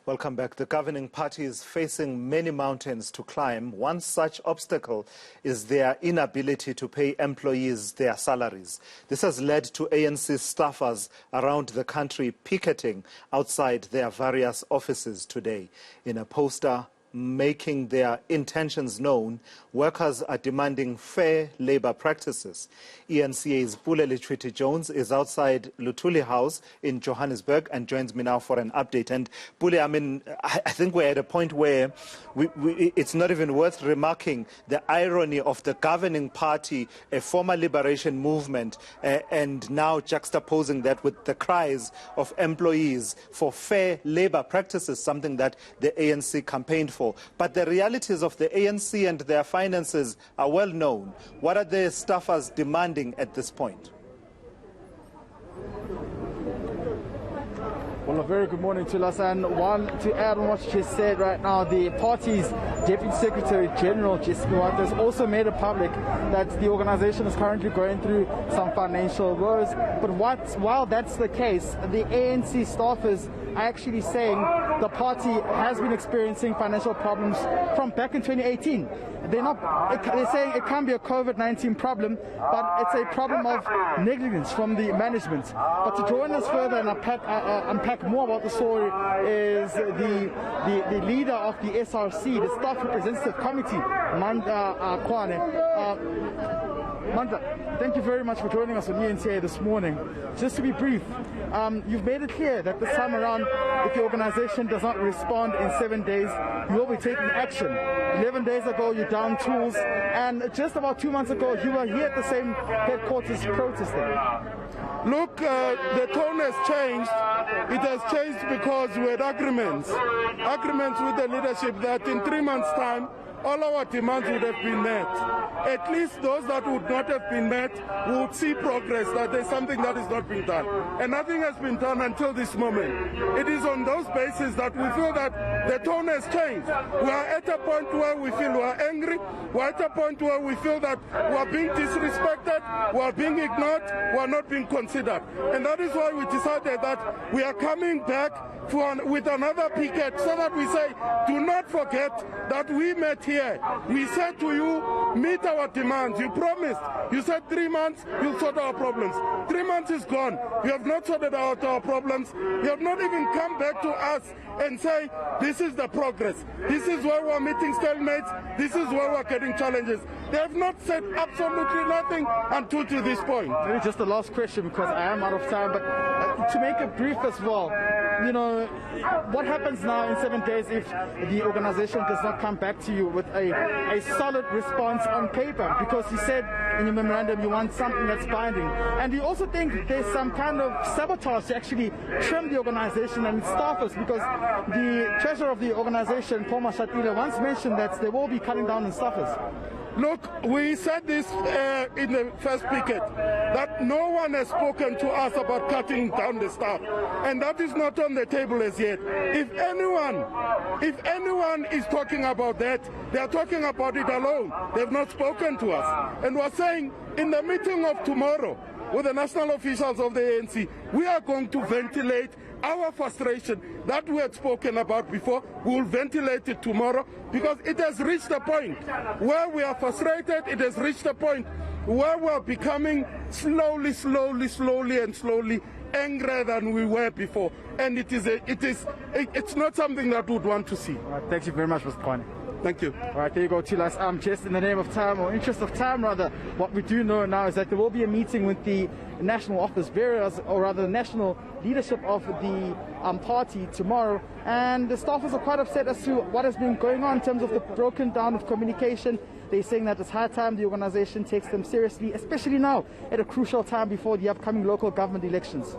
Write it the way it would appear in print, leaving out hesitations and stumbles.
Welcome back. The governing party is facing many mountains to climb. One such obstacle is their inability to pay employees their salaries. This has led to ANC staffers around the country picketing outside their various offices today. In a poster making their intentions known, workers are demanding fair labor practices. eNCA's Pule-Letshwiti Jones is outside Luthuli House in Johannesburg and joins me now for an update. And Pule, I think we're at a point where it's not even worth remarking the irony of the governing party, a former liberation movement, and now juxtaposing that with the cries of employees for fair labor practices, something that the ANC campaigned for. But the realities of the ANC and their finances are well known. What are the staffers demanding at this point? Well, a very good morning to us, and one to add on what she said right now, the party's Deputy Secretary General has also made it public that the organization is currently going through some financial woes. But while that's the case, the ANC staffers are actually saying the party has been experiencing financial problems from back in 2018. They're saying it can't be a COVID-19 problem, but it's a problem of negligence from the management. But to join us further and unpack more about the story is the leader of the SRC, the Staff Representative Committee, Manda Kwane. Manda, thank you very much for joining us on eNCA this morning. Just to be brief, you've made it clear that this time around, if the organization does not respond in 7 days, you will be taking action. 11 days ago, you downed tools, and just about 2 months ago, you were here at the same headquarters protesting. Look, the tone has changed. It has changed because we had agreements with the leadership that in 3 months' time, all our demands would have been met. At least those that would not have been met would see progress, that there's something that is not being done. And nothing has been done until this moment. It is on those bases that we feel that the tone has changed. We are at a point where we feel we are angry. We're at a point where we feel that we are being disrespected, we are being ignored, we are not being considered. And that is why we decided that we are coming back with another picket, so that we say, do not forget that we met here. We said to you, meet our demands. You promised. You said 3 months, you'll sort our problems. 3 months is gone. You have not sorted out our problems. You have not even come back to us and say, this is the progress. This is where we're meeting stalemates. This is where we're getting challenges. They have not said absolutely nothing until to this point. Maybe just the last question, because I am out of time, but to make it brief as well, you know, what happens now in 7 days if the organization does not come back to you with a solid response on paper? Because you said in your memorandum you want something that's binding. And you also think there's some kind of sabotage to actually trim the organization and its staffers, because the treasurer of the organization, Paul Mashatile, once mentioned that they will be cutting down on staffers. Look, we said this in the first picket, that no one has spoken to us about cutting down the staff, and that is not on the table as yet. If anyone is talking about that, they are talking about it alone. They've not spoken to us. And we're saying in the meeting of tomorrow with the national officials of the ANC, we are going to ventilate our frustration that we had spoken about before. We will ventilate it tomorrow, because it has reached a point where we are frustrated. It has reached a point where we are becoming slowly angrier than we were before. And it's not something that we would want to see. All right, thank you very much, Mr. Kwane. Thank you. All right, there you go, Tilas. Just in the name of time, or interest of time rather, what we do know now is that there will be a meeting with the national office bearers, or rather the national leadership of the party tomorrow. And the staffers are quite upset as to what has been going on in terms of the broken down of communication. They're saying that it's high time the organization takes them seriously, especially now at a crucial time before the upcoming local government elections.